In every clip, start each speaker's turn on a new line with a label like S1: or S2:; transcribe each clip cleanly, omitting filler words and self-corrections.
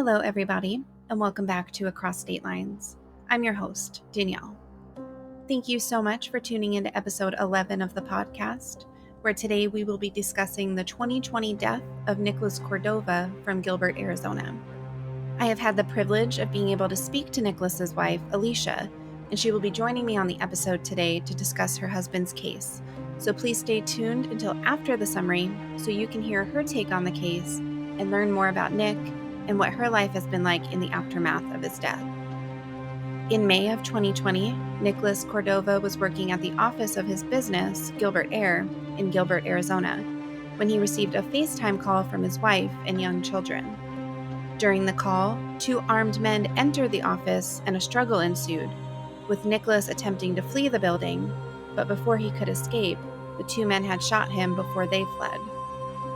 S1: Hello, everybody, and welcome back to Across State Lines. I'm your host, Danielle. Thank you so much for tuning into episode 11 of the podcast, where today we will be discussing the 2020 death of Nicholas Cordova from Gilbert, Arizona. I have had the privilege of being able to speak to Nicholas's wife, Alicia, and she will be joining me on the episode today to discuss her husband's case. So please stay tuned until after the summary so you can hear her take on the case and learn more about Nick and what her life has been like in the aftermath of his death. In May of 2020, Nicholas Cordova was working at the office of his business, Gilbert Air, in Gilbert, Arizona, when he received a FaceTime call from his wife and young children. During the call, two armed men entered the office and a struggle ensued, with Nicholas attempting to flee the building, but before he could escape, the two men had shot him before they fled.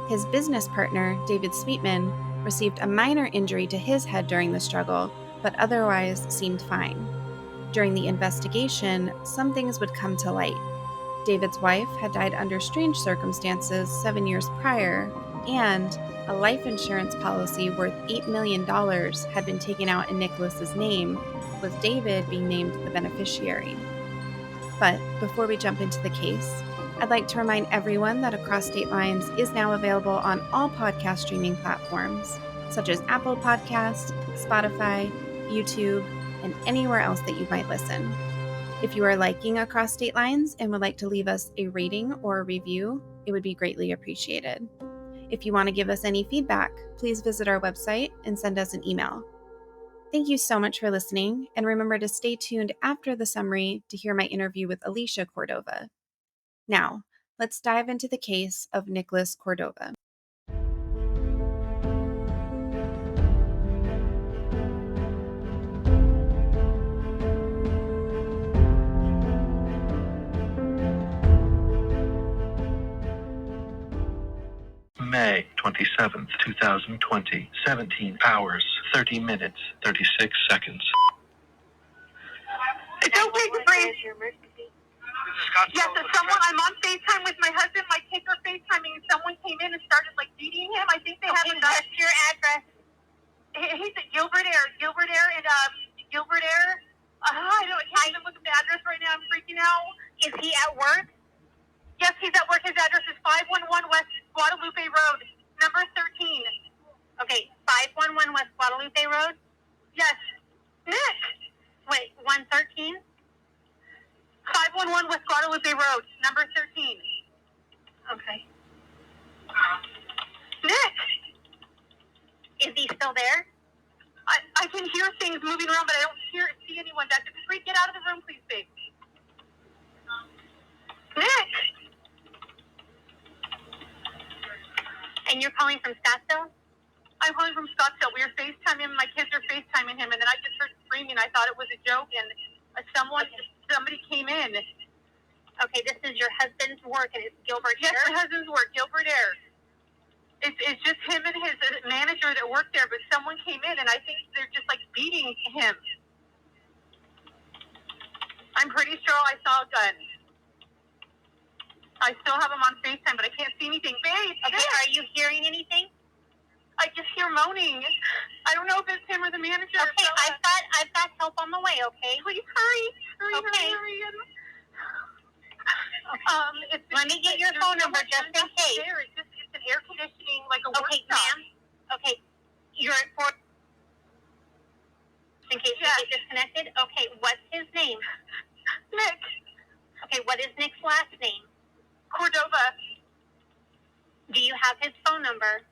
S1: His business partner, David Sweetman, received a minor injury to his head during the struggle, but otherwise seemed fine. During the investigation, some things would come to light. David's wife had died under strange circumstances 7 years prior, and a life insurance policy worth $8 million had been taken out in Nicholas's name, with David being named the beneficiary. But before we jump into the case, I'd like to remind everyone that Across State Lines is now available on all podcast streaming platforms, such as Apple Podcasts, Spotify, YouTube, and anywhere else that you might listen. If you are liking Across State Lines and would like to leave us a rating or a review, it would be greatly appreciated. If you want to give us any feedback, please visit our website and send us an email. Thank you so much for listening, and remember to stay tuned after the summary to hear my interview with Alicia Cordova. Now, let's dive into the case of Nicholas Cordova.
S2: May 27th, 2020, 17 hours, 30 minutes, 36 seconds.
S3: It's okay to breathe. Yes, I'm on FaceTime with my husband. My kids are FaceTiming, and someone came in and started, beating him. I think they have a knife. What's your address? He's at Gilbert Air. Gilbert Air. I can't even look at the address right now. I'm freaking out. Is he at work? Yes, he's at work. His address is 511 West Guadalupe Road, number 13. Okay, 511 West Guadalupe Road? Yes. Nick! Wait, 113? 511 West Guadalupe Road, number 13. Okay. Nick! Is he still there? I can hear things moving around, but I don't see anyone. Dr. Capri, get out of the room, please, babe. Nick! And you're calling from Scottsdale? I'm calling from Scottsdale. We were FaceTiming him. My kids are FaceTiming him, and then I just heard screaming. I thought it was a joke, and somebody came in. Okay, this is your husband's work, and it's Gilbert Air? Yes, my husband's work, Gilbert Air. It's just him and his manager that work there, but someone came in, and I think they're just, beating him. I'm pretty sure I saw a gun. I still have him on FaceTime, but I can't see anything. Babe! Okay, are you hearing anything? I just hear moaning. I don't know if it's him or the manager. Okay, I've got help on the way, okay? Please hurry. Hurry. Let me get your phone number just in case. It's an air conditioning, a workshop. Okay, ma'am. Okay, you're at 4. In case you get disconnected. Okay, what's his name? Nick. Okay, what is Nick's last name? Cordova. Do you have his phone number?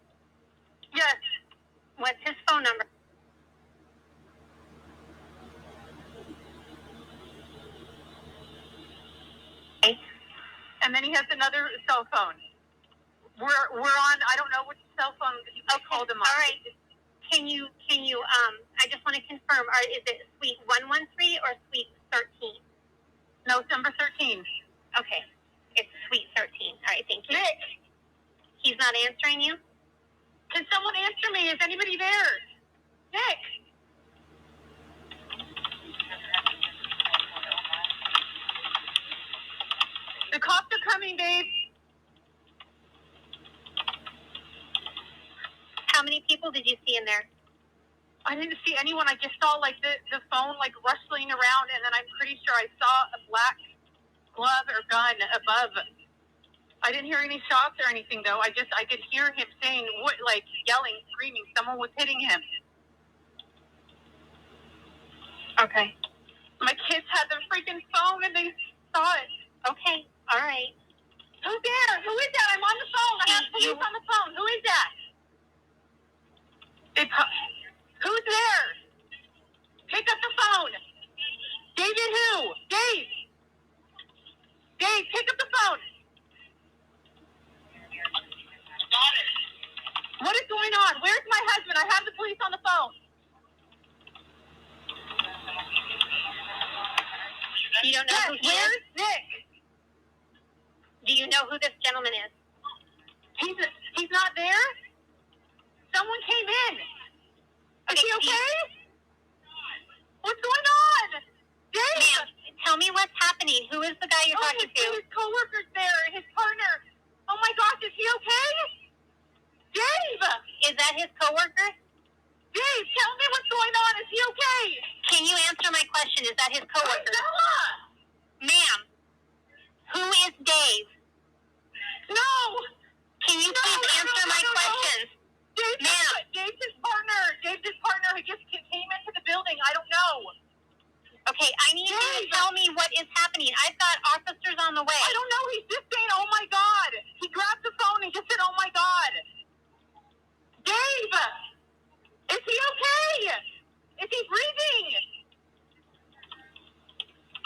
S3: Yes. What's his phone number? Okay. And then he has another cell phone. We're on, I don't know which cell phone you called him on. All right. Can you, I just want to confirm, is it suite 113 or suite 13? No, it's number 13. Okay. It's suite 13. All right, thank you. Nick! He's not answering you? Can someone answer me? Is anybody there? Nick! The cops are coming, babe. How many people did you see in there? I didn't see anyone. I just saw like the phone like rustling around, and then I'm pretty sure I saw a black glove or gun above. I didn't hear any shots or anything though. I could hear him saying what, like yelling, screaming. Someone was hitting him. Okay. My kids had their freaking phone and they saw it. Okay. All right. Who's there? Who is that? I'm on the phone. I have police on the phone. Who is that? Who's there? Pick up the phone. David who? Dave. Dave, pick up the phone. Got it. What is going on? Where's my husband? I have the police on the phone. You don't know who he is? Where's Nick? Do you know who this gentleman is? He's not there? Someone came in. Is he okay? What's going on? Dave! Ma'am, tell me what's happening. Who is the guy you're talking to? His coworker's there, his partner. Oh my gosh, is he okay? Dave! Is that his coworker? Dave, tell me what's going on. Is he okay? Can you answer my question? Is that his coworker? Ma'am, who is Dave? No! Can you please answer my questions? Ma'am. Dave's his partner. Dave's his partner who just came into the building. I don't know. Okay, I need you to tell me what is happening. I've got officers on the way. I don't know. He's just saying, oh my God. He grabbed the phone and just said, oh my God. Dave! Is he okay? Is he breathing?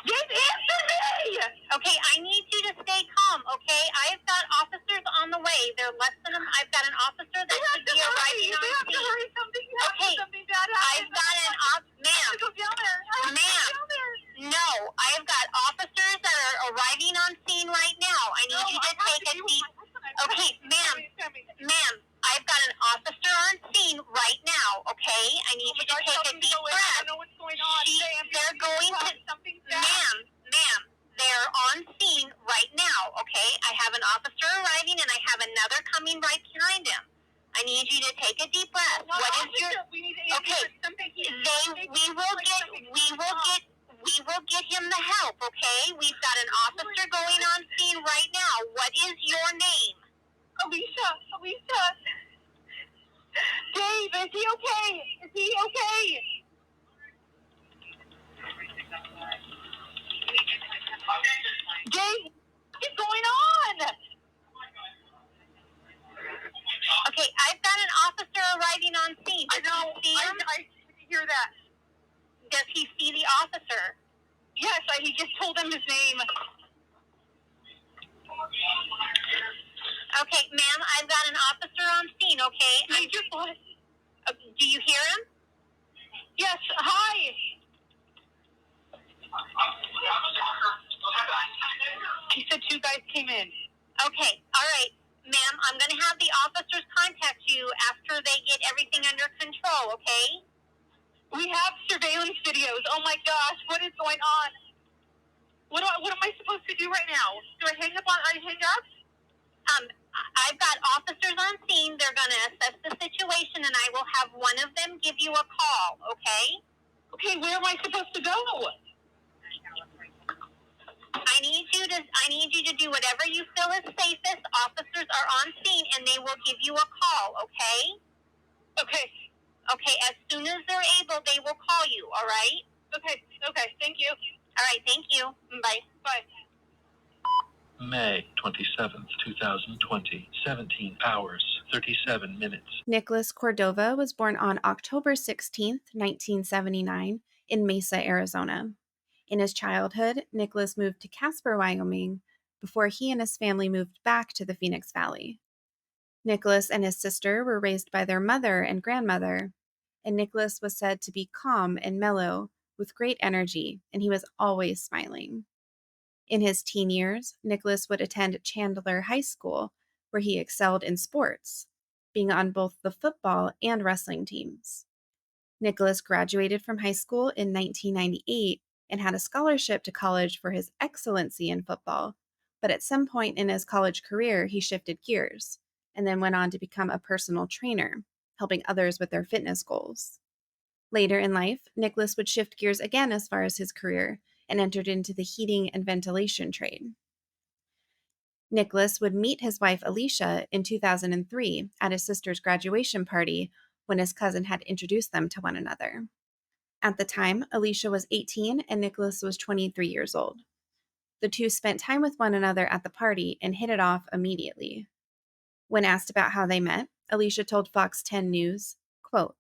S3: Dave, answer me! Okay, I need you to stay calm, okay? I've got officers on the way. They're less than them. I've got an officer that should be arriving on scene. You have to hurry. Something bad happened. I've got ma'am. Go down there. Ma'am. No, I've got officers that are arriving on scene right now. I need you to take a deep... Okay, ma'am. Ma'am, I've got an officer on scene right now, okay? I need you to take a deep breath. I don't know what's going on. They're going to... Ma'am, they're on scene right now, okay? I have an officer arriving and I have another coming right behind him. I need you to take a deep breath. What is your... Okay, we will get him the help, okay? We've got an officer going on scene right now. What is your name? Alicia. Dave, is he okay? Is he okay? Dave, what's going on? Okay, I've got an officer arriving on scene. Does he see him? I hear that. Does he see the officer? Yes, he just told him his name. Okay, ma'am, I've got an officer on scene, okay? Do you hear him? Yes, hi. He said 2 guys came in. Okay, all right. Ma'am, I'm going to have the officers contact you after they get everything under control, okay? We have surveillance videos. Oh my gosh, what is going on? What am I supposed to do right now? Do I hang up? I've got officers on scene. They're going to assess the situation, and I will have one of them give you a call, okay? Okay, where am I supposed to go? I need you to do whatever you feel is safest. Officers are on scene, and they will give you a call, okay? Okay. Okay, as soon as they're able, they will call you, all right? Okay, thank you. All right, thank you. Bye.
S2: May 27th, 2020, 17 hours, 37 minutes.
S1: Nicholas Cordova was born on October 16th, 1979, in Mesa, Arizona. In his childhood, Nicholas moved to Casper, Wyoming, before he and his family moved back to the Phoenix Valley. Nicholas and his sister were raised by their mother and grandmother, and Nicholas was said to be calm and mellow, with great energy, and he was always smiling. In his teen years, Nicholas would attend Chandler High School, where he excelled in sports, being on both the football and wrestling teams. Nicholas graduated from high school in 1998 and had a scholarship to college for his excellency in football, but at some point in his college career, he shifted gears and then went on to become a personal trainer, helping others with their fitness goals. Later in life, Nicholas would shift gears again as far as his career and entered into the heating and ventilation trade. Nicholas would meet his wife Alicia in 2003 at his sister's graduation party when his cousin had introduced them to one another. At the time, Alicia was 18 and Nicholas was 23 years old. The two spent time with one another at the party and hit it off immediately. When asked about how they met, Alicia told Fox 10 News, quote,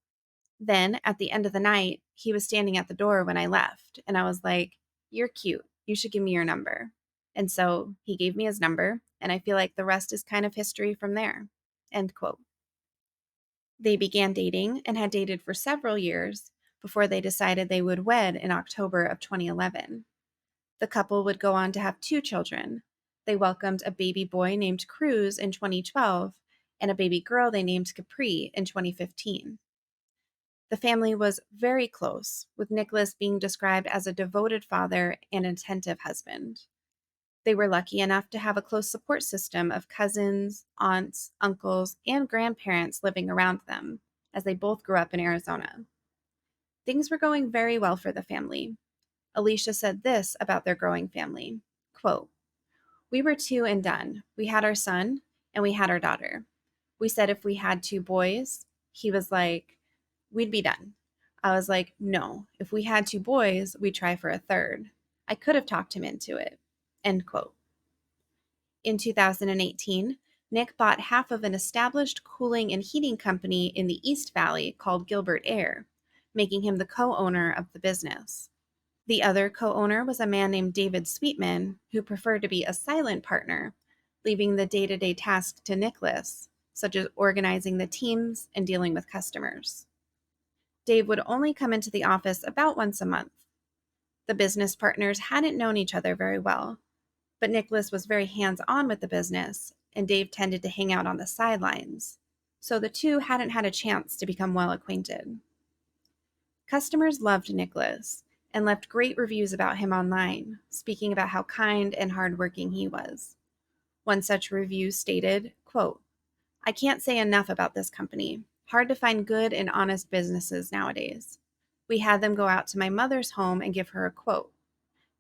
S1: "Then, at the end of the night, he was standing at the door when I left, and I was like, 'You're cute. You should give me your number.' And so he gave me his number, and I feel like the rest is kind of history from there." End quote. They began dating and had dated for several years before they decided they would wed in October of 2011. The couple would go on to have 2 children. They welcomed a baby boy named Cruz in 2012 and a baby girl they named Capri in 2015. The family was very close, with Nicholas being described as a devoted father and attentive husband. They were lucky enough to have a close support system of cousins, aunts, uncles, and grandparents living around them, as they both grew up in Arizona. Things were going very well for the family. Alicia said this about their growing family, quote, "We were 2 and done. We had our son, and we had our daughter. We said if we had 2 boys, he was like, we'd be done. I was like, no, if we had 2 boys, we'd try for a third. I could have talked him into it." End quote. In 2018, Nick bought half of an established cooling and heating company in the East Valley called Gilbert Air, making him the co-owner of the business. The other co-owner was a man named David Sweetman, who preferred to be a silent partner, leaving the day-to-day tasks to Nicholas, such as organizing the teams and dealing with customers. Dave would only come into the office about once a month. The business partners hadn't known each other very well, but Nicholas was very hands-on with the business, and Dave tended to hang out on the sidelines, so the two hadn't had a chance to become well acquainted. Customers loved Nicholas and left great reviews about him online, speaking about how kind and hardworking he was. One such review stated, quote, "I can't say enough about this company. Hard to find good and honest businesses nowadays. We had them go out to my mother's home and give her a quote.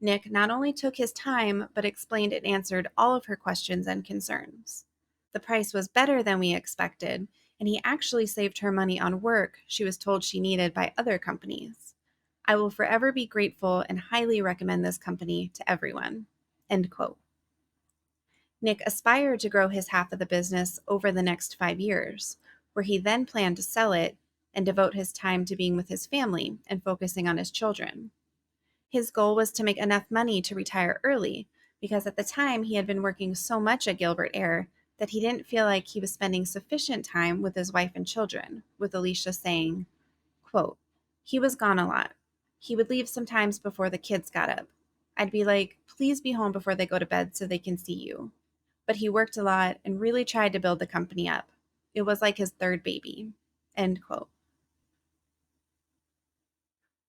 S1: Nick not only took his time, but explained and answered all of her questions and concerns. The price was better than we expected, and he actually saved her money on work she was told she needed by other companies. I will forever be grateful and highly recommend this company to everyone." End quote. Nick aspired to grow his half of the business over the next 5 years, where he then planned to sell it and devote his time to being with his family and focusing on his children. His goal was to make enough money to retire early, because at the time he had been working so much at Gilbert Air that he didn't feel like he was spending sufficient time with his wife and children, with Alicia saying, quote, "He was gone a lot. He would leave sometimes before the kids got up. I'd be like, please be home before they go to bed so they can see you. But he worked a lot and really tried to build the company up. It was like his third baby." End quote.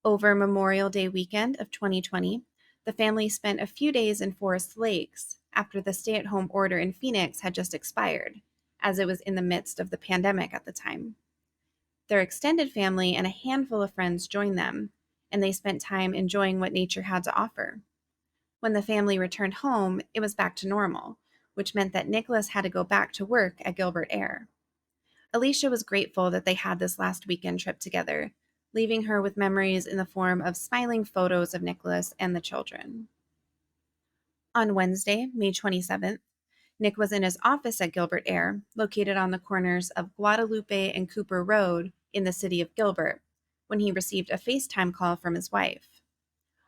S1: Over Memorial Day weekend of 2020, the family spent a few days in Forest Lakes after the stay-at-home order in Phoenix had just expired, as it was in the midst of the pandemic at the time. Their extended family and a handful of friends joined them, and they spent time enjoying what nature had to offer. When the family returned home, it was back to normal, which meant that Nicholas had to go back to work at Gilbert Air. Alicia was grateful that they had this last weekend trip together, leaving her with memories in the form of smiling photos of Nicholas and the children. On Wednesday, May 27th, Nick was in his office at Gilbert Air, located on the corners of Guadalupe and Cooper Road in the city of Gilbert, when he received a FaceTime call from his wife.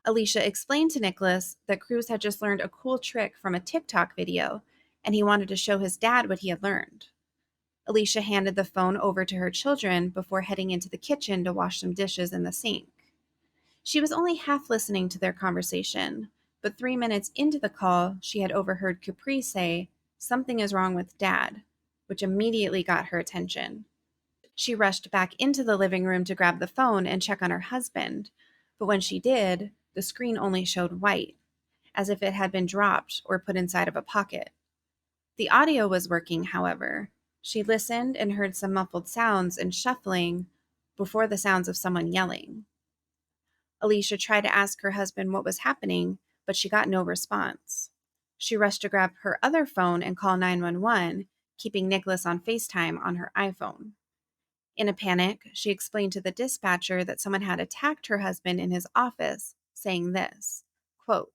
S1: Alicia explained to Nicholas that Cruz had just learned a cool trick from a TikTok video, and he wanted to show his dad what he had learned. Alicia handed the phone over to her children before heading into the kitchen to wash some dishes in the sink. She was only half listening to their conversation, but 3 minutes into the call, she had overheard Capri say, "Something is wrong with Dad," which immediately got her attention. She rushed back into the living room to grab the phone and check on her husband, but when she did, the screen only showed white, as if it had been dropped or put inside of a pocket. The audio was working, however. She listened and heard some muffled sounds and shuffling, before the sounds of someone yelling. Alicia tried to ask her husband what was happening, but she got no response. She rushed to grab her other phone and call 911, keeping Nicholas on FaceTime on her iPhone. In a panic, she explained to the dispatcher that someone had attacked her husband in his office, saying this, quote,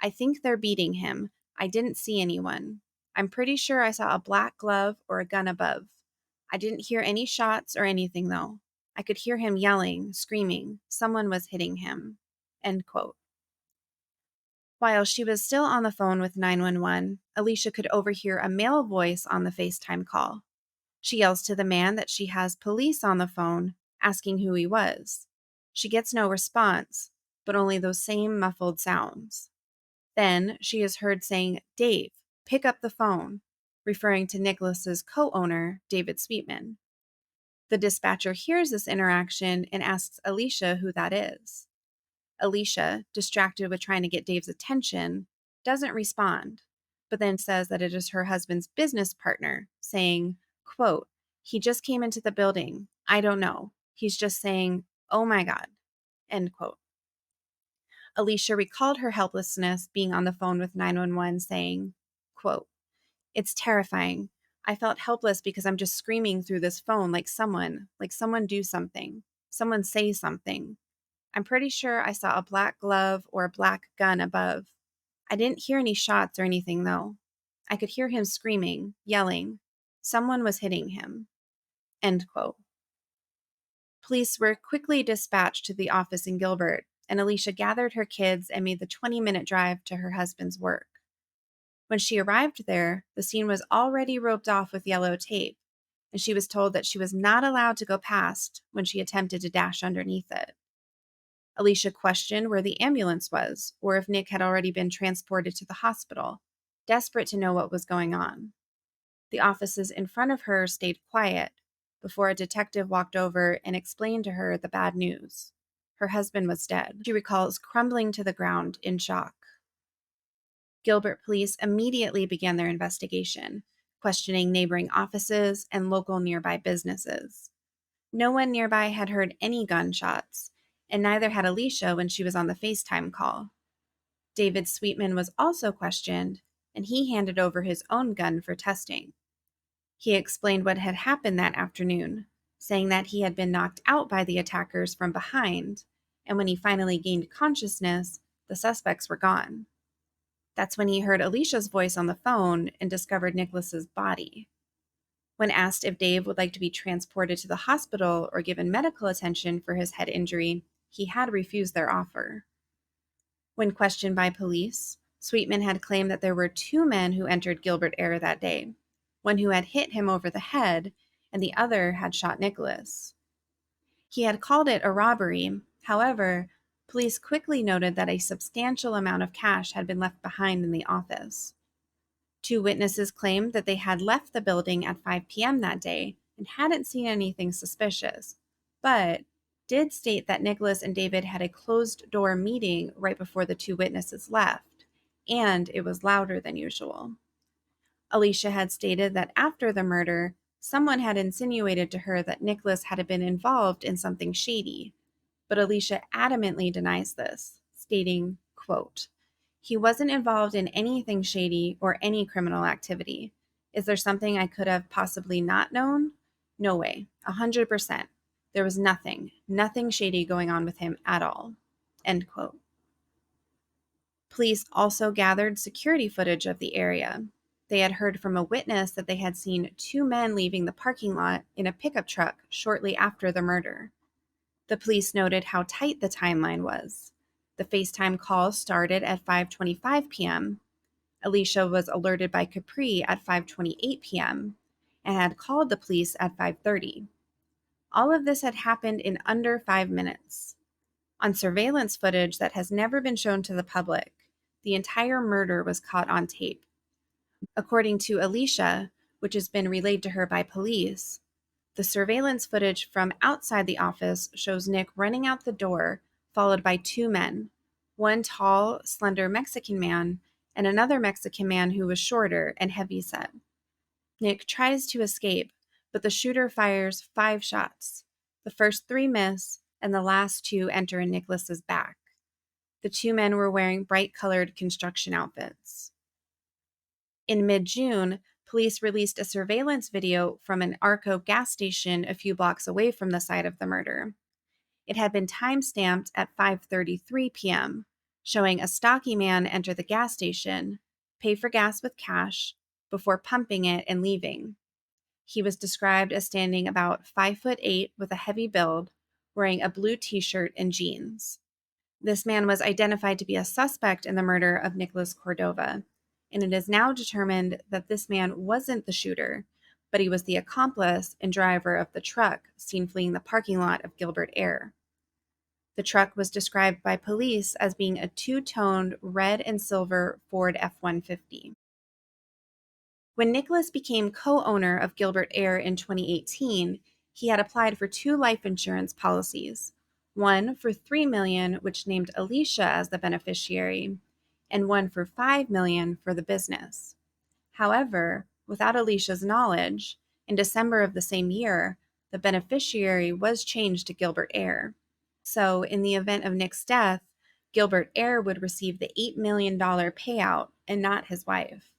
S1: "I think they're beating him. I didn't see anyone. I'm pretty sure I saw a black glove or a gun above. I didn't hear any shots or anything, though. I could hear him yelling, screaming. Someone was hitting him." End quote. While she was still on the phone with 911, Alicia could overhear a male voice on the FaceTime call. She yells to the man that she has police on the phone, asking who he was. She gets no response, but only those same muffled sounds. Then she is heard saying, "Dave, pick up the phone," referring to Nicholas's co-owner, David Sweetman. The dispatcher hears this interaction and asks Alicia who that is. Alicia, distracted with trying to get Dave's attention, doesn't respond, but then says that it is her husband's business partner, saying, quote, "He just came into the building. I don't know. He's just saying, 'Oh my God,'" end quote. Alicia recalled her helplessness being on the phone with 911, saying, quote, "It's terrifying. I felt helpless because I'm just screaming through this phone like someone do something. Someone say something. I'm pretty sure I saw a black glove or a black gun above. I didn't hear any shots or anything, though. I could hear him screaming, yelling. Someone was hitting him." End quote. Police were quickly dispatched to the office in Gilbert, and Alicia gathered her kids and made the 20-minute drive to her husband's work. When she arrived there, the scene was already roped off with yellow tape, and she was told that she was not allowed to go past when she attempted to dash underneath it. Alicia questioned where the ambulance was, or if Nick had already been transported to the hospital, desperate to know what was going on. The offices in front of her stayed quiet before a detective walked over and explained to her the bad news. Her husband was dead. She recalls crumbling to the ground in shock. Gilbert police immediately began their investigation, questioning neighboring offices and local nearby businesses. No one nearby had heard any gunshots, and neither had Alicia when she was on the FaceTime call. David Sweetman was also questioned, and he handed over his own gun for testing. He explained what had happened that afternoon, saying that he had been knocked out by the attackers from behind, and when he finally gained consciousness, the suspects were gone. That's when he heard Alicia's voice on the phone and discovered Nicholas's body. When asked if Dave would like to be transported to the hospital or given medical attention for his head injury, he had refused their offer. When questioned by police, Sweetman had claimed that there were two men who entered Gilbert Air that day, one who had hit him over the head and the other had shot Nicholas. He had called it a robbery. However, police quickly noted that a substantial amount of cash had been left behind in the office. Two witnesses claimed that they had left the building at 5 p.m. that day and hadn't seen anything suspicious, but did state that Nicholas and David had a closed-door meeting right before the two witnesses left, and it was louder than usual. Alicia had stated that after the murder, someone had insinuated to her that Nicholas had been involved in something shady, but Alicia adamantly denies this, stating, quote, "He wasn't involved in anything shady or any criminal activity. Is there something I could have possibly not known? No way, 100%. There was nothing shady going on with him at all." End quote. Police also gathered security footage of the area. They had heard from a witness that they had seen two men leaving the parking lot in a pickup truck shortly after the murder. The police noted how tight the timeline was. The FaceTime call started at 5:25 p.m. Alicia was alerted by Capri at 5:28 p.m. and had called the police at 5:30. All of this had happened in under 5 minutes. On surveillance footage that has never been shown to the public, the entire murder was caught on tape. According to Alicia, which has been relayed to her by police, the surveillance footage from outside the office shows Nick running out the door, followed by two men, one tall, slender Mexican man and another Mexican man who was shorter and heavyset. Nick tries to escape, but the shooter fires 5 shots. The first 3 miss, and the last 2 enter in Nicholas's back. The 2 men were wearing bright-colored construction outfits. In mid-June, police released a surveillance video from an Arco gas station a few blocks away from the site of the murder. It had been time-stamped at 5:33 p.m., showing a stocky man enter the gas station, pay for gas with cash, before pumping it and leaving. He was described as standing about 5'8" with a heavy build, wearing a blue t-shirt and jeans. This man was identified to be a suspect in the murder of Nicholas Cordova, and it is now determined that this man wasn't the shooter, but he was the accomplice and driver of the truck seen fleeing the parking lot of Gilbert Air. The truck was described by police as being a two-toned red and silver Ford F-150. When Nicholas became co-owner of Gilbert Air in 2018, he had applied for 2 life insurance policies, one for $3 million, which named Alicia as the beneficiary, and one for $5 million for the business. However, without Alicia's knowledge, in December of the same year, the beneficiary was changed to Gilbert Air. So, in the event of Nick's death, Gilbert Air would receive the $8 million payout and not his wife.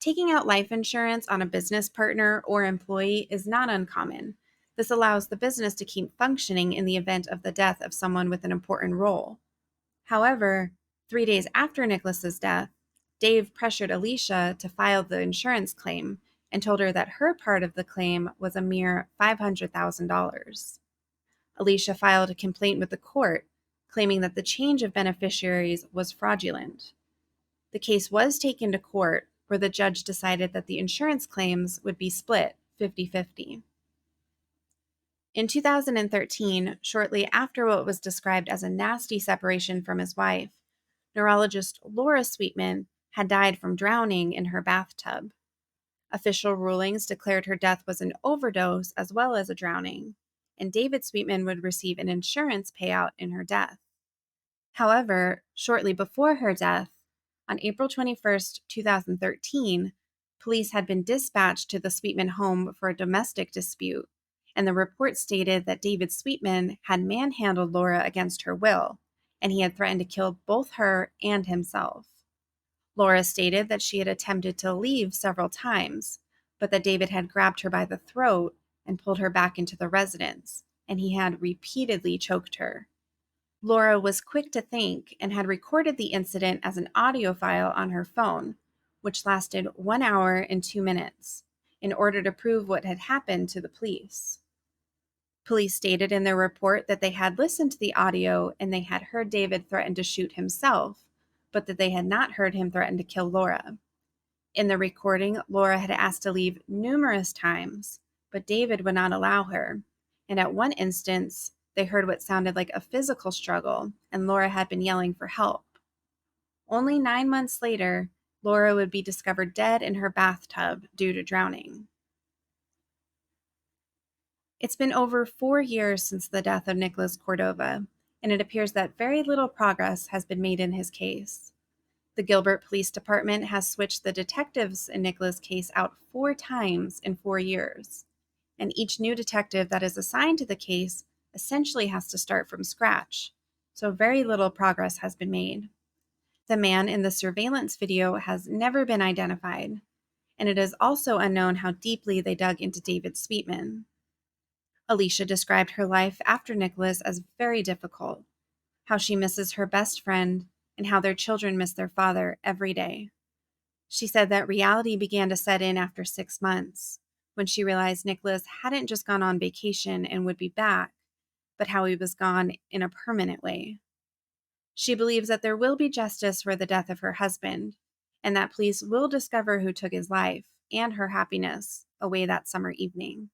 S1: Taking out life insurance on a business partner or employee is not uncommon. This allows the business to keep functioning in the event of the death of someone with an important role. However, 3 days after Nicholas's death, Dave pressured Alicia to file the insurance claim and told her that her part of the claim was a mere $500,000. Alicia filed a complaint with the court, claiming that the change of beneficiaries was fraudulent. The case was taken to court, where the judge decided that the insurance claims would be split 50-50. In 2013, shortly after what was described as a nasty separation from his wife, neurologist Laura Sweetman had died from drowning in her bathtub. Official rulings declared her death was an overdose as well as a drowning, and David Sweetman would receive an insurance payout in her death. However, shortly before her death, on April 21st, 2013, police had been dispatched to the Sweetman home for a domestic dispute, and the report stated that David Sweetman had manhandled Laura against her will, and he had threatened to kill both her and himself. Laura stated that she had attempted to leave several times, but that David had grabbed her by the throat and pulled her back into the residence, and he had repeatedly choked her. Laura was quick to think and had recorded the incident as an audio file on her phone, which lasted 1 hour and 2 minutes, in order to prove what had happened to the police. Police stated in their report that they had listened to the audio and they had heard David threaten to shoot himself, but that they had not heard him threaten to kill Laura. In the recording, Laura had asked to leave numerous times, but David would not allow her, and at one instance, they heard what sounded like a physical struggle, and Laura had been yelling for help. Only 9 months later, Laura would be discovered dead in her bathtub due to drowning. It's been over 4 years since the death of Nicholas Cordova, and it appears that very little progress has been made in his case. The Gilbert Police Department has switched the detectives in Nicholas' case out 4 times in 4 years, and each new detective that is assigned to the case essentially has to start from scratch, so very little progress has been made. The man in the surveillance video has never been identified, and it is also unknown how deeply they dug into David Sweetman. Alicia described her life after Nicholas as very difficult, how she misses her best friend, and how their children miss their father every day. She said that reality began to set in after 6 months, when she realized Nicholas hadn't just gone on vacation and would be back, but how he was gone in a permanent way. She believes that there will be justice for the death of her husband, and that police will discover who took his life and her happiness away that summer evening.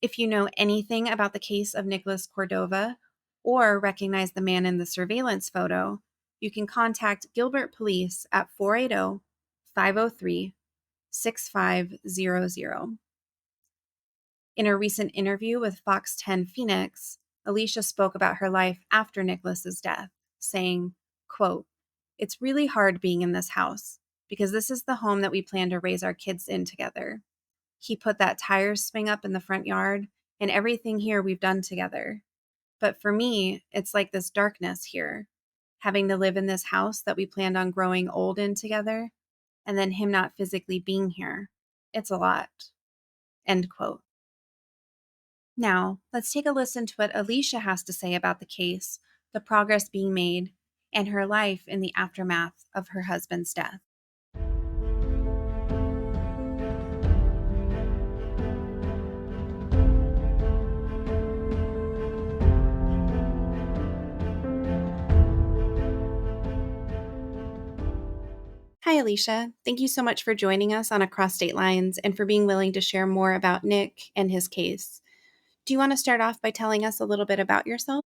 S1: If you know anything about the case of Nicholas Cordova or recognize the man in the surveillance photo, you can contact Gilbert Police at 480-503-6500. In a recent interview with Fox 10 Phoenix, Alicia spoke about her life after Nicholas's death, saying, quote, "It's really hard being in this house because this is the home that we plan to raise our kids in together. He put that tire swing up in the front yard, and everything here we've done together. But for me, it's like this darkness here, having to live in this house that we planned on growing old in together, and then him not physically being here. It's a lot." End quote. Now, let's take a listen to what Alicia has to say about the case, the progress being made, and her life in the aftermath of her husband's death. Hi, Alicia. Thank you so much for joining us on Across State Lines and for being willing to share more about Nick and his case. Do you want to start off by telling us a little bit about yourself?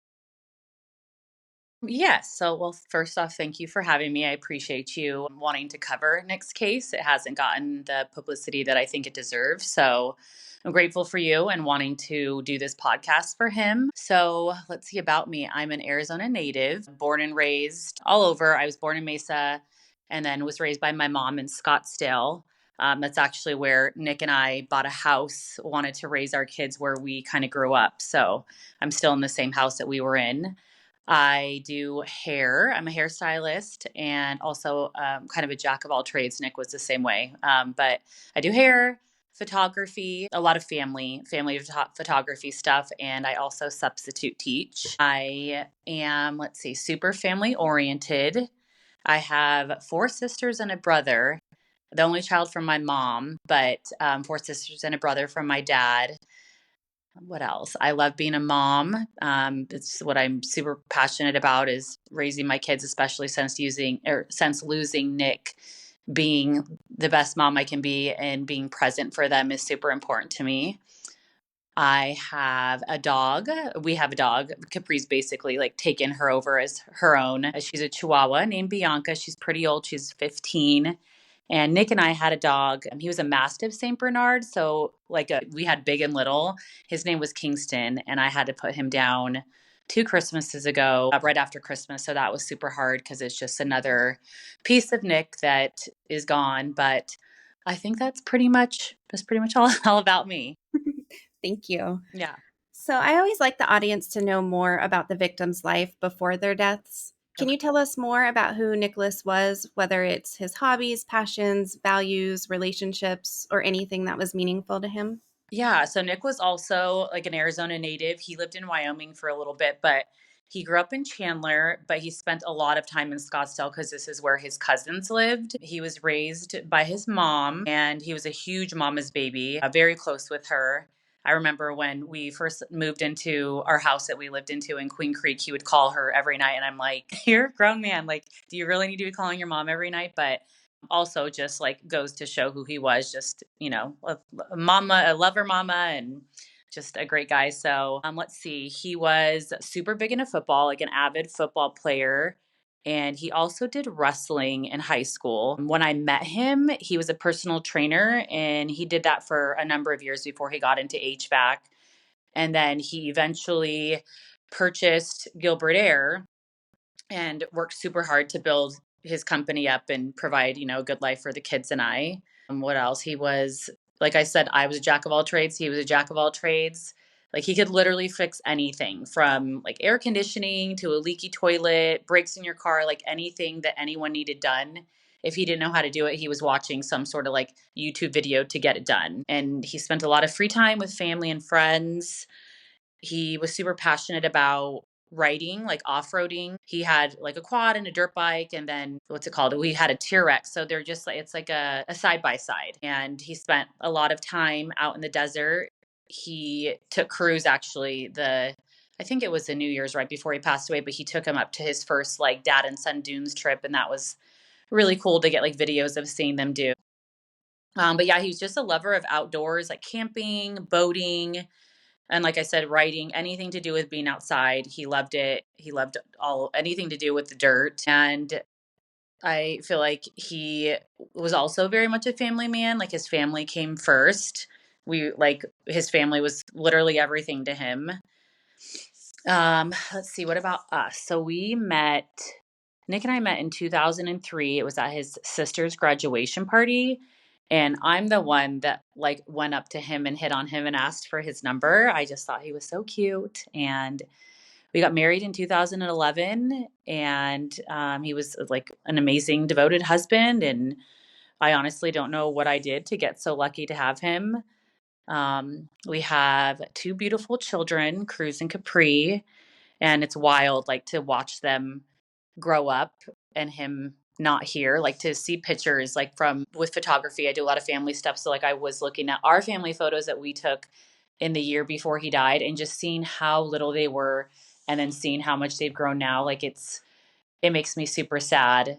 S4: Yes. So, well, first off, thank you for having me. I appreciate you wanting to cover Nick's case. It hasn't gotten the publicity that I think it deserves. So, I'm grateful for you and wanting to do this podcast for him. So, let's see about me. I'm an Arizona native, born and raised all over. I was born in Mesa and then was raised by my mom in Scottsdale. That's actually where Nick and I bought a house, wanted to raise our kids where we kind of grew up. So, I'm still in the same house that we were in. I do hair. I'm a hairstylist and also kind of a jack of all trades. Nick was the same way. But I do hair, photography, a lot of family photography stuff, and I also substitute teach. I am, let's see, super family oriented. I have four sisters and a brother, the only child from my mom, but four sisters and a brother from my dad. What else? I love being a mom. It's what I'm super passionate about is raising my kids, especially since losing Nick. Being the best mom I can be and being present for them is super important to me. I have a dog. We have a dog. Capri's basically like taken her over as her own. She's a Chihuahua named Bianca. She's pretty old. She's 15. And Nick and I had a dog. He was a Mastiff St. Bernard. So, we had big and little. His name was Kingston. And I had to put him down 2 Christmases ago, right after Christmas. So that was super hard because it's just another piece of Nick that is gone. But I think that's pretty much all about me.
S1: Thank you.
S4: Yeah.
S1: So, I always like the audience to know more about the victim's life before their deaths. Can
S4: Okay.
S1: you tell us more about who Nicholas was, whether it's his hobbies, passions, values, relationships, or anything that was meaningful to him?
S4: Yeah. So Nick was also like an Arizona native. He lived in Wyoming for a little bit, but he grew up in Chandler, but he spent a lot of time in Scottsdale because this is where his cousins lived. He was raised by his mom and he was a huge mama's baby, very close with her. I remember when we first moved into our house that we lived into in Queen Creek, he would call her every night. And I'm like, you're a grown man. Like, do you really need to be calling your mom every night? But also just like goes to show who he was, just a mama, a lover mama, and just a great guy. So let's see, he was super big into football, like an avid football player, and he also did wrestling in high school. When I met him, he was a personal trainer and he did that for a number of years before he got into HVAC, and then he eventually purchased Gilbert Air and worked super hard to build his company up and provide, a good life for the kids and I. What else? He was, like I said, I was a jack of all trades. He was a jack of all trades. Like he could literally fix anything from like air conditioning to a leaky toilet, brakes in your car, like anything that anyone needed done. If he didn't know how to do it, he was watching some sort of like YouTube video to get it done. And he spent a lot of free time with family and friends. He was super passionate about riding, like off-roading. He had like a quad and a dirt bike, and then what's it called? We had a T-Rex. So they're just like, it's like a side by side. And he spent a lot of time out in the desert. He took Cruz actually I think it was the New Year's right before he passed away, but he took him up to his first like dad and son dunes trip. And that was really cool to get like videos of seeing them do. But yeah, he was just a lover of outdoors, like camping, boating, and like I said, writing, anything to do with being outside. He loved it. He loved all anything to do with the dirt. And I feel like he was also very much a family man. Like his family came first. His family was literally everything to him. Let's see, what about us? So Nick and I met in 2003. It was at his sister's graduation party. And I'm the one that like went up to him and hit on him and asked for his number. I just thought he was so cute. And we got married in 2011, and he was like an amazing, devoted husband. And I honestly don't know what I did to get so lucky to have him. We have two beautiful children, Cruz and Capri, and it's wild, like to watch them grow up and him not here, like to see pictures like from with photography. I do a lot of family stuff. So like I was looking at our family photos that we took in the year before he died and just seeing how little they were and then seeing how much they've grown now. Like it makes me super sad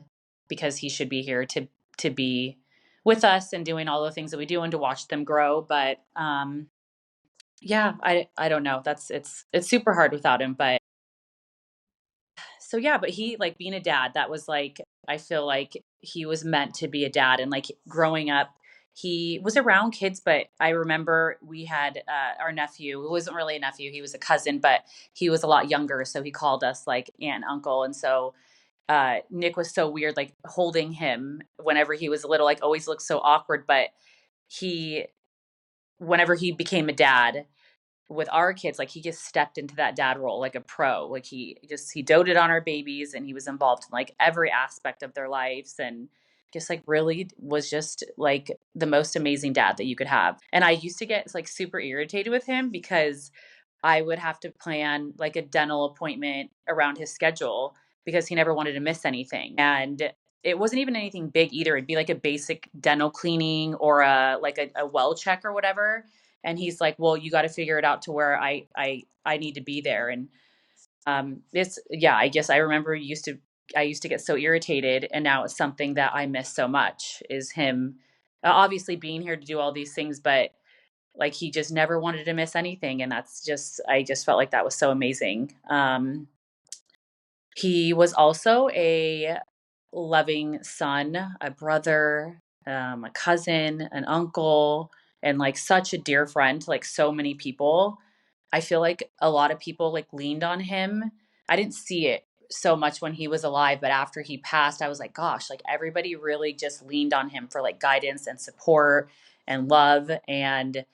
S4: because he should be here to be with us and doing all the things that we do and to watch them grow. But yeah, I don't know. It's super hard without him, but so yeah, but he like being a dad, that was like I feel like he was meant to be a dad and like growing up he was around kids, but I remember we had our nephew, who wasn't really a nephew, he was a cousin, but he was a lot younger, so he called us like aunt and uncle. And so Nick was so weird, like holding him whenever he was little, like always looked so awkward. But he, whenever he became a dad, with our kids, like he just stepped into that dad role like a pro. Like he doted on our babies and he was involved in like every aspect of their lives and just like really was just like the most amazing dad that you could have. And I used to get like super irritated with him because I would have to plan like a dental appointment around his schedule because he never wanted to miss anything. And it wasn't even anything big either. It'd be like a basic dental cleaning or a well check or whatever. And he's like, well, you got to figure it out to where I need to be there. And it's yeah, I guess I remember I used to get so irritated, and now it's something that I miss so much is him obviously being here to do all these things, but like he just never wanted to miss anything. And that's just I just felt like that was so amazing. He was also a loving son, a brother, a cousin, an uncle, and like such a dear friend to like so many people. I feel like a lot of people like leaned on him. I didn't see it so much when he was alive, but after he passed, I was like, gosh, like everybody really just leaned on him for like guidance and support and love. And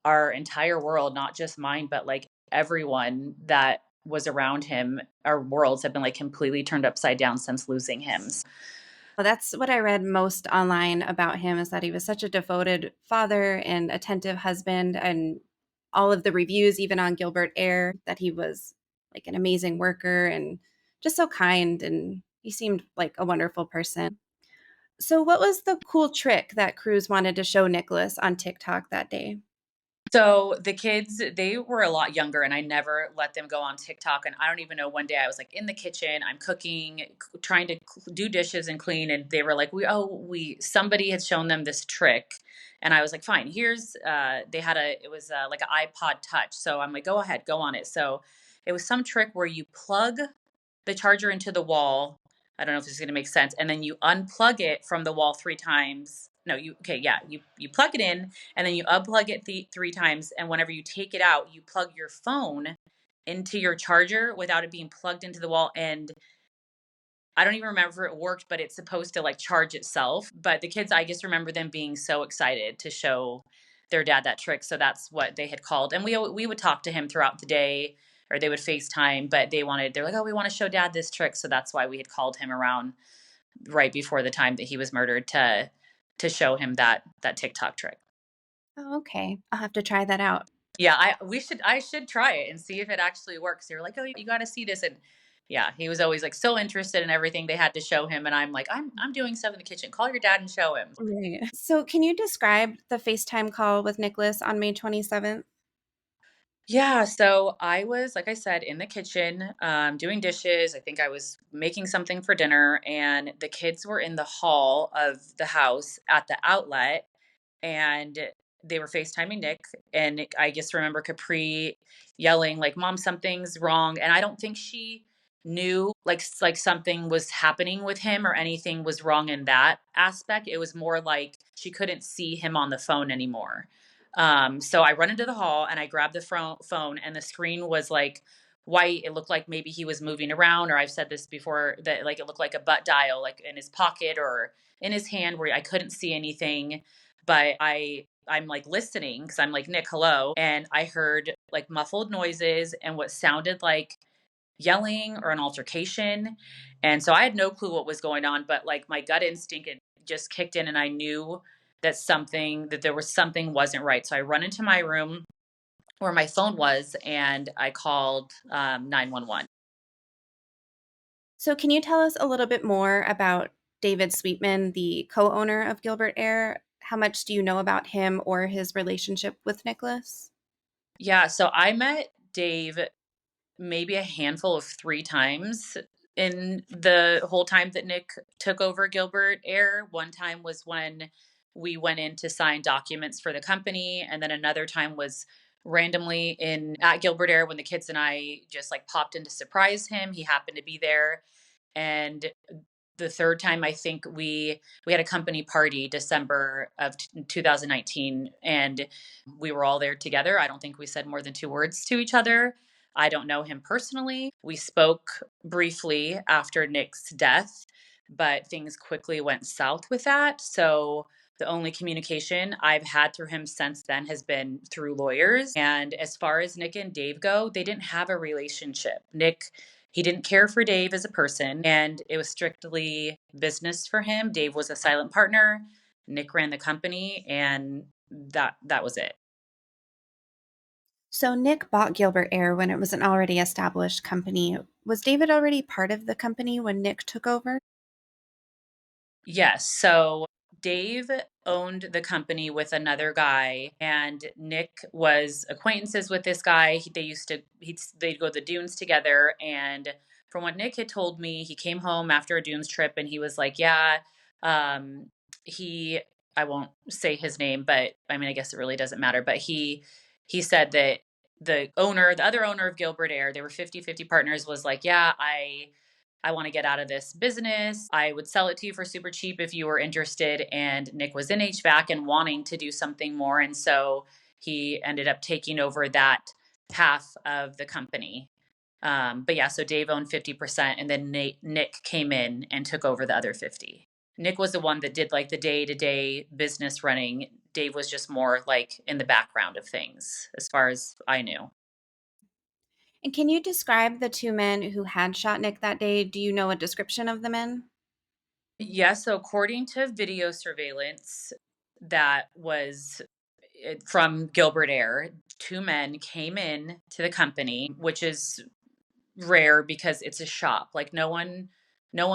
S4: our entire world, not just mine, but like everyone that was around him, our worlds have been like completely turned upside down since losing him.
S1: Well, that's what I read most online about him is that he was such a devoted father and attentive husband, and all of the reviews, even on Gilbert Air, that he was like an amazing worker and just so kind, and he seemed like a wonderful person. So, what was the cool trick that Cruz wanted to show Nicholas on TikTok that day?
S4: So the kids, they were a lot younger and I never let them go on TikTok. And I don't even know, one day I was like in the kitchen, I'm cooking, trying to do dishes and clean. And they were like, somebody had shown them this trick. And I was like, fine, it was like an iPod touch. So I'm like, go ahead, go on it. So it was some trick where you plug the charger into the wall. I don't know if this is going to make sense. And then you unplug it from the wall three times. No, you plug it in and then you unplug it three times. And whenever you take it out, you plug your phone into your charger without it being plugged into the wall. And I don't even remember if it worked, but it's supposed to like charge itself. But the kids, I just remember them being so excited to show their dad that trick. So that's what they had called. And we would talk to him throughout the day or they would FaceTime, but they're like, oh, we want to show dad this trick. So that's why we had called him around right before the time that he was murdered to show him that TikTok trick.
S1: Oh, okay. I'll have to try that out.
S4: Yeah, I should try it and see if it actually works. They were like, "Oh, you got to see this." And yeah, he was always like so interested in everything they had to show him and I'm like, I'm doing stuff in the kitchen. Call your dad and show him.
S1: Right. So, can you describe the FaceTime call with Nicholas on May 27th?
S4: Yeah, so I was, like I said, in the kitchen doing dishes. I think I was making something for dinner, and the kids were in the hall of the house at the outlet, and they were FaceTiming Nick. And I just remember Capri yelling, like, Mom, something's wrong. And I don't think she knew like something was happening with him or anything was wrong in that aspect. It was more like she couldn't see him on the phone anymore. So I run into the hall and I grab the phone and the screen was like white. It looked like maybe he was moving around, or I've said this before, that like it looked like a butt dial, like in his pocket or in his hand, where I couldn't see anything. But I'm like listening because I'm like, Nick, hello. And I heard like muffled noises and what sounded like yelling or an altercation. And so I had no clue what was going on, but like my gut instinct had just kicked in, and I knew that there was something wasn't right. So I run into my room where my phone was, and I called 911.
S1: So, can you tell us a little bit more about David Sweetman, the co owner of Gilbert Air? How much do you know about him or his relationship with Nicholas?
S4: Yeah, so I met Dave maybe a handful of 3 times in the whole time that Nick took over Gilbert Air. One time was when we went in to sign documents for the company, and then another time was randomly in at Gilbert Air when the kids and I just like popped in to surprise him. He happened to be there. And the third time, I think we had a company party December of 2019, and we were all there together. I don't think we said more than 2 words to each other. I don't know him personally. We spoke briefly after Nick's death, but things quickly went south with that. So the only communication I've had through him since then has been through lawyers. And as far as Nick and Dave go, they didn't have a relationship. He didn't care for Dave as a person, and it was strictly business for him. Dave was a silent partner. Nick ran the company, and that was it.
S1: So, Nick bought Gilbert Air when it was an already established company. Was David already part of the company when Nick took over?
S4: Yes. So Dave owned the company with another guy, and Nick was acquaintances with this guy. They'd go to the dunes together. And from what Nick had told me, he came home after a dunes trip, and he was like, "Yeah, um, he." I won't say his name, but I mean, I guess it really doesn't matter. But he said that the other owner of Gilbert Air, they were 50-50 partners, was like, "Yeah, I want to get out of this business. I would sell it to you for super cheap if you were interested." And Nick was in HVAC and wanting to do something more. And so he ended up taking over that half of the company. But yeah, so Dave owned 50%, and then Nick came in and took over the other 50. Nick was the one that did like the day to day business running. Dave was just more like in the background of things, as far as I knew.
S1: And can you describe the two men who had shot Nick that day? Do you know a description of the men?
S4: Yeah, so according to video surveillance that was from Gilbert Air, 2 men came in to the company, which is rare because it's a shop. Like no one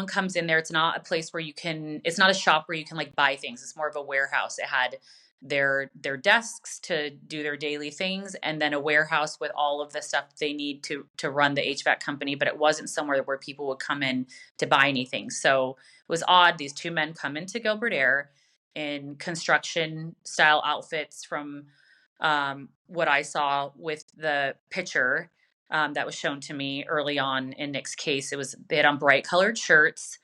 S4: comes in there. It's not a place where it's not a shop where you can like buy things. It's more of a warehouse. It had their desks to do their daily things, and then a warehouse with all of the stuff they need to run the HVAC company, but it wasn't somewhere where people would come in to buy anything. So it was odd. These 2 men come into Gilbert Air in construction style outfits from what I saw with the picture that was shown to me early on in Nick's case. They had on bright colored shirts,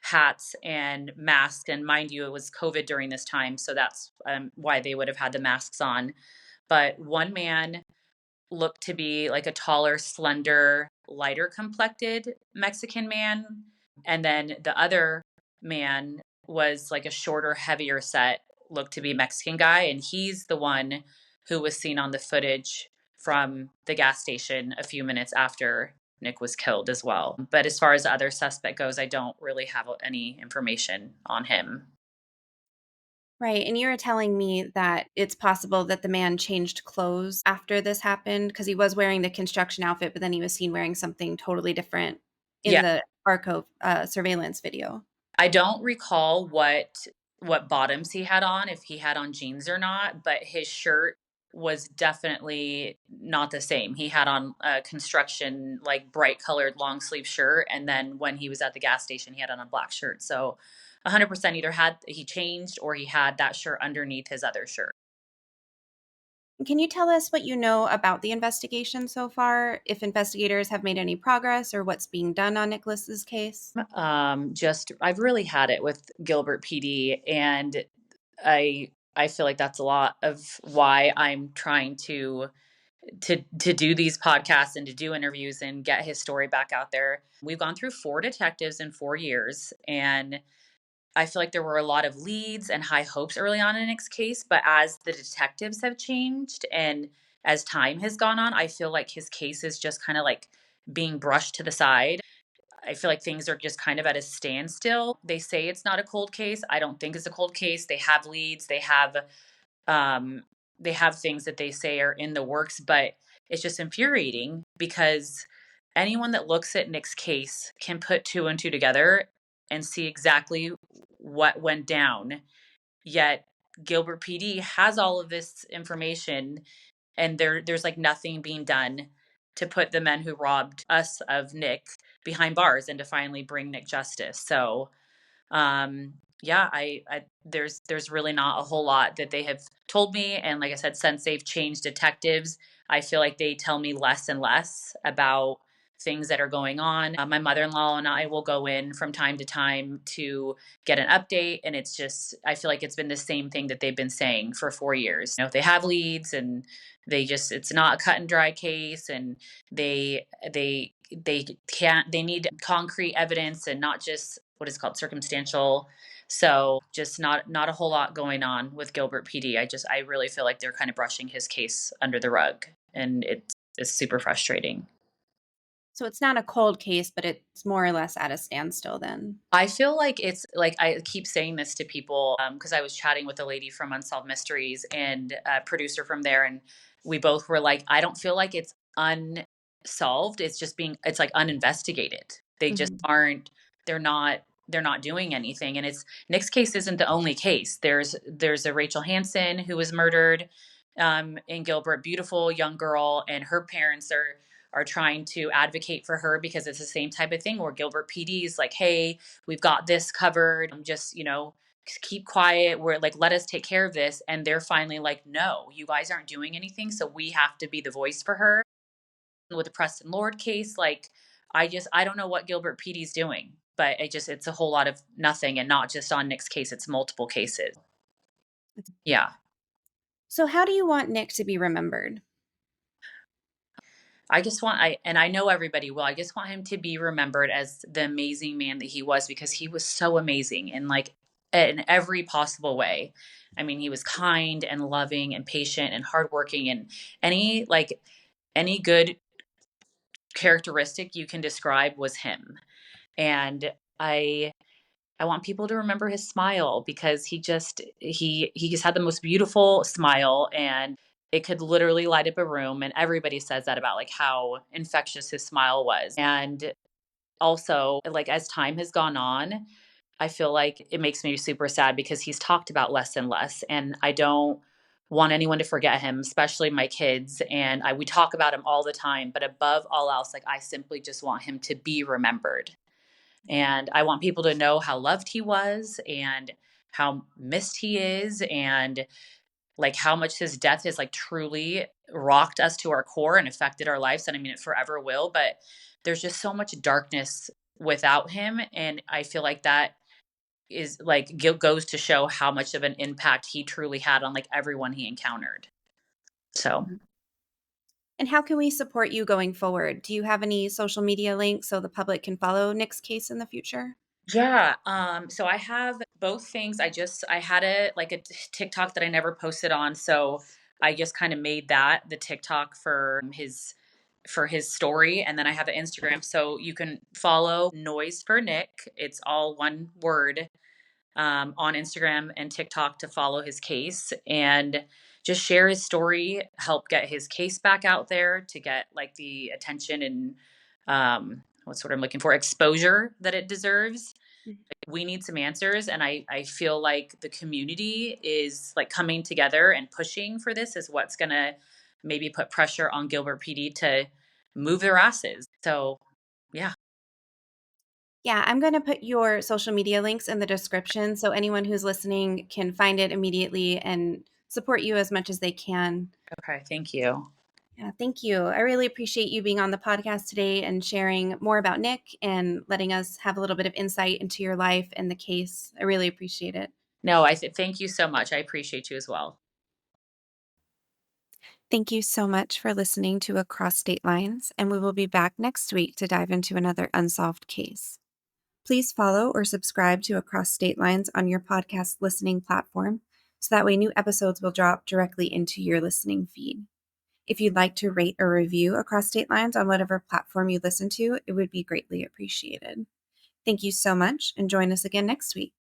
S4: hats, and masks. And mind you, it was COVID during this time, so that's why they would have had the masks on. But one man looked to be like a taller, slender, lighter complected Mexican man. And then the other man was like a shorter, heavier set, looked to be a Mexican guy. And he's the one who was seen on the footage from the gas station a few minutes after Nick was killed as well. But as far as the other suspect goes, I don't really have any information on him.
S1: Right. And you were telling me that it's possible that the man changed clothes after this happened because he was wearing the construction outfit, but then he was seen wearing something totally different in
S4: Yeah,
S1: the Arco surveillance video.
S4: I don't recall what bottoms he had on, if he had on jeans or not, but his shirt was definitely not the same. He had on a construction, like bright colored long sleeve shirt, and then when he was at the gas station, he had on a black shirt. So 100% either had he changed or he had that shirt underneath his other shirt.
S1: Can you tell us what you know about the investigation so far? If investigators have made any progress or what's being done on Nicholas's case?
S4: Just I've really had it with Gilbert PD, and I feel like that's a lot of why I'm trying to to do these podcasts and to do interviews and get his story back out there. We've gone through 4 detectives in 4 years, and I feel like there were a lot of leads and high hopes early on in Nick's case, but as the detectives have changed and as time has gone on, I feel like his case is just kind of like being brushed to the side. I feel like things are just kind of at a standstill. They say it's not a cold case. I don't think it's a cold case. They have leads, um they have things that they say are in the works, but it's just infuriating because anyone that looks at Nick's case can put two and two together and see exactly what went down. Yet Gilbert PD has all of this information, and there's like nothing being done to put the men who robbed us of Nick behind bars and to finally bring Nick justice. So yeah, I there's really not a whole lot that they have told me, and like I said, since they've changed detectives, I feel like they tell me less and less about things that are going on. My mother-in-law and I will go in from time to time to get an update, and it's just I feel like it's been the same thing that they've been saying for 4 years. They have leads, and it's not a cut and dry case, and they need concrete evidence and not just what is called circumstantial. So just not a whole lot going on with Gilbert PD. I really feel like they're kind of brushing his case under the rug, and it's super frustrating.
S1: So it's not a cold case, but it's more or less at a standstill then.
S4: I feel like it's like I keep saying this to people because I was chatting with a lady from Unsolved Mysteries and a producer from there, and we both were like, I don't feel like it's unsolved. It's like uninvestigated. They just
S1: Mhm.
S4: aren't. They're not. They're not doing anything. And it's Nick's case isn't the only case. There's a Rachel Hansen who was murdered in Gilbert, beautiful young girl, and her parents are trying to advocate for her because it's the same type of thing where Gilbert PD is like, hey, we've got this covered. Just, keep quiet. We're like, let us take care of this. And they're finally like, no, you guys aren't doing anything. So we have to be the voice for her. With the Preston Lord case, like, I don't know what Gilbert PD's doing, but it's a whole lot of nothing, and not just on Nick's case, it's multiple cases. Yeah.
S1: So how do you want Nick to be remembered?
S4: I know everybody will. I just want him to be remembered as the amazing man that he was, because he was so amazing in like in every possible way. I mean, he was kind and loving and patient and hardworking, and any good characteristic you can describe was him. And I want people to remember his smile, because he just had the most beautiful smile, and it could literally light up a room, and everybody says that about like how infectious his smile was. And also, like, as time has gone on, I feel like it makes me super sad because he's talked about less and less, and I don't want anyone to forget him, especially my kids. And we talk about him all the time, but above all else, like, I simply just want him to be remembered. And I want people to know how loved he was and how missed he is, and like how much his death has like truly rocked us to our core and affected our lives. And I mean, it forever will, but there's just so much darkness without him. And I feel like that is like goes to show how much of an impact he truly had on like everyone he encountered. So
S1: And how can we support you going forward? Do you have any social media links so the public can follow Nick's case in the future?
S4: yeah, so I have both things. I had a TikTok that I never posted on, so I just kind of made that the TikTok for his story, and then I have an Instagram, so you can follow Noise for Nick. It's all one word, on Instagram and TikTok, to follow his case and just share his story, help get his case back out there, to get like the attention and what's what I'm looking for, exposure that it deserves. We need some answers, and I feel like the community is like coming together and pushing for this is what's gonna maybe put pressure on Gilbert PD to move their asses. So yeah.
S1: Yeah, I'm going to put your social media links in the description so anyone who's listening can find it immediately and support you as much as they can.
S4: Okay, thank you.
S1: Yeah, thank you. I really appreciate you being on the podcast today and sharing more about Nick and letting us have a little bit of insight into your life and the case. I really appreciate it.
S4: No, thank you so much. I appreciate you as well.
S1: Thank you so much for listening to Across State Lines, and we will be back next week to dive into another unsolved case. Please follow or subscribe to Across State Lines on your podcast listening platform so that way new episodes will drop directly into your listening feed. If you'd like to rate or review Across State Lines on whatever platform you listen to, it would be greatly appreciated. Thank you so much, and join us again next week.